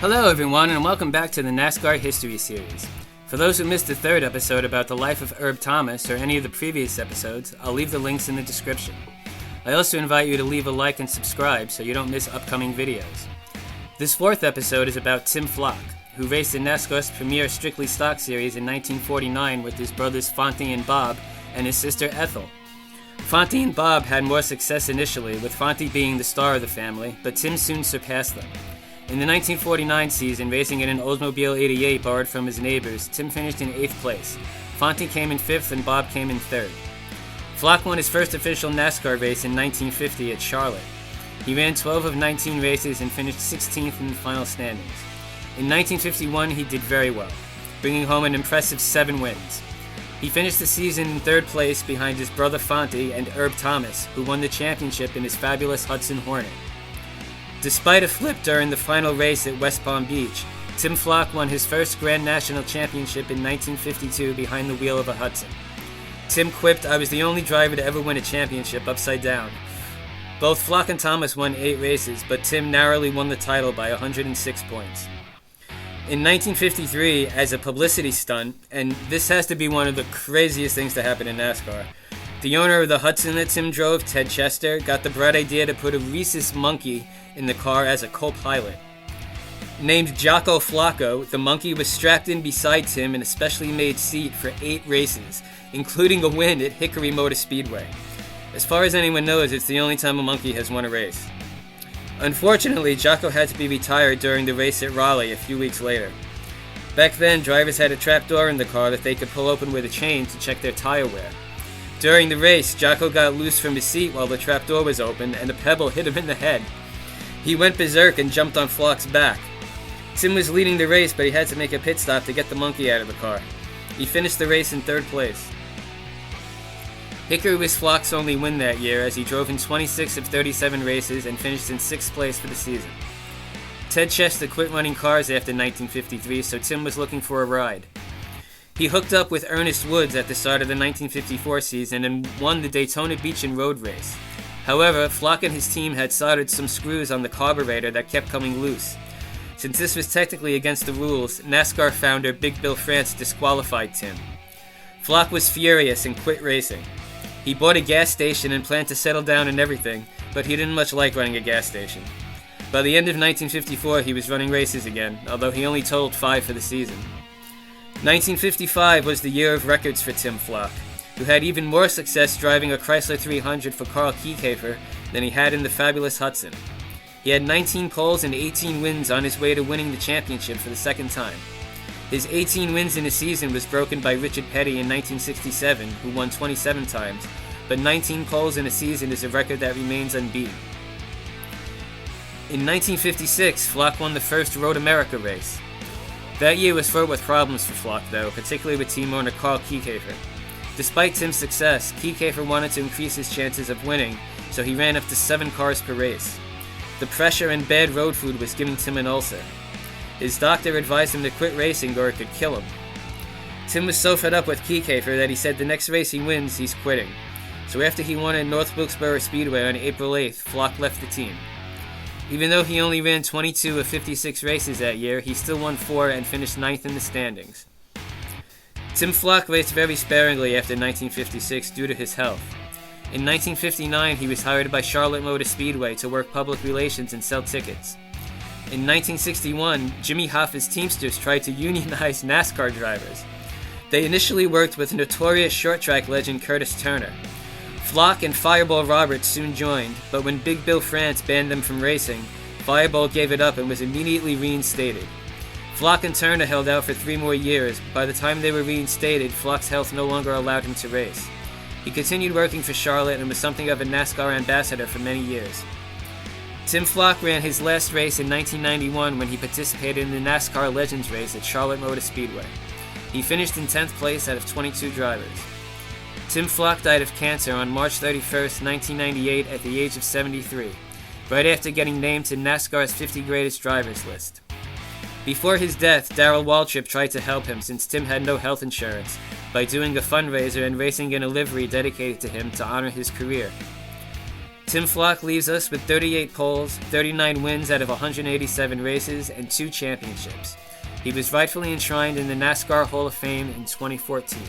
Hello everyone, and welcome back to the NASCAR History Series. For those who missed the third episode about the life of Herb Thomas or any of the previous episodes, I'll leave the links in the description. I also invite you to leave a like and subscribe so you don't miss upcoming videos. This fourth episode is about Tim Flock, who raced in NASCAR's premier Strictly Stock Series in 1949 with his brothers Fonty and Bob and his sister Ethel. Fonty and Bob had more success initially, with Fonty being the star of the family, but Tim soon surpassed them. In the 1949 season, racing in an Oldsmobile 88 borrowed from his neighbors, Tim finished in 8th place. Fonty came in 5th and Bob came in 3rd. Flock won his first official NASCAR race in 1950 at Charlotte. He ran 12 of 19 races and finished 16th in the final standings. In 1951, he did very well, bringing home an impressive 7 wins. He finished the season in 3rd place behind his brother Fonty and Herb Thomas, who won the championship in his fabulous Hudson Hornet. Despite a flip during the final race at West Palm Beach, Tim Flock won his first Grand National Championship in 1952 behind the wheel of a Hudson. Tim quipped, "I was the only driver to ever win a championship upside down." Both Flock and Thomas won 8 races, but Tim narrowly won the title by 106 points. In 1953, as a publicity stunt, and this has to be one of the craziest things to happen in NASCAR, the owner of the Hudson that Tim drove, Ted Chester, got the bright idea to put a rhesus monkey in the car as a co-pilot. Named Jocko Flocko, the monkey was strapped in beside Tim in a specially made seat for 8 races, including a win at Hickory Motor Speedway. As far as anyone knows, it's the only time a monkey has won a race. Unfortunately, Jocko had to be retired during the race at Raleigh a few weeks later. Back then, drivers had a trapdoor in the car that they could pull open with a chain to check their tire wear. During the race, Jocko got loose from his seat while the trapdoor was open, and a pebble hit him in the head. He went berserk and jumped on Flock's back. Tim was leading the race, but he had to make a pit stop to get the monkey out of the car. He finished the race in 3rd place. Hickory was Flock's only win that year, as he drove in 26 of 37 races and finished in 6th place for the season. Ted Chester quit running cars after 1953, so Tim was looking for a ride. He hooked up with Ernest Woods at the start of the 1954 season and won the Daytona Beach and Road race. However, Flock and his team had soldered some screws on the carburetor that kept coming loose. Since this was technically against the rules, NASCAR founder Big Bill France disqualified Tim. Flock was furious and quit racing. He bought a gas station and planned to settle down and everything, but he didn't much like running a gas station. By the end of 1954, he was running races again, although he only totaled 5 for the season. 1955 was the year of records for Tim Flock, who had even more success driving a Chrysler 300 for Carl Kiekhaefer than he had in the fabulous Hudson. He had 19 poles and 18 wins on his way to winning the championship for the second time. His 18 wins in a season was broken by Richard Petty in 1967, who won 27 times, but 19 poles in a season is a record that remains unbeaten. In 1956, Flock won the first Road America race. That year was fraught with problems for Flock, though, particularly with team owner Carl Kiekhaefer. Despite Tim's success, Kiekhaefer wanted to increase his chances of winning, so he ran up to 7 cars per race. The pressure and bad road food was giving Tim an ulcer. His doctor advised him to quit racing or it could kill him. Tim was so fed up with Kiekhaefer that he said the next race he wins, he's quitting. So after he won at North Wilkesboro Speedway on April 8th, Flock left the team. Even though he only ran 22 of 56 races that year, he still won 4 and finished 9th in the standings. Tim Flock raced very sparingly after 1956 due to his health. In 1959, he was hired by Charlotte Motor Speedway to work public relations and sell tickets. In 1961, Jimmy Hoffa's Teamsters tried to unionize NASCAR drivers. They initially worked with notorious short track legend Curtis Turner. Flock and Fireball Roberts soon joined, but when Big Bill France banned them from racing, Fireball gave it up and was immediately reinstated. Flock and Turner held out for 3 more years, but by the time they were reinstated, Flock's health no longer allowed him to race. He continued working for Charlotte and was something of a NASCAR ambassador for many years. Tim Flock ran his last race in 1991 when he participated in the NASCAR Legends race at Charlotte Motor Speedway. He finished in 10th place out of 22 drivers. Tim Flock died of cancer on March 31st, 1998 at the age of 73, right after getting named to NASCAR's 50 Greatest Drivers list. Before his death, Darrell Waltrip tried to help him since Tim had no health insurance by doing a fundraiser and racing in a livery dedicated to him to honor his career. Tim Flock leaves us with 38 poles, 39 wins out of 187 races, and 2 championships. He was rightfully enshrined in the NASCAR Hall of Fame in 2014.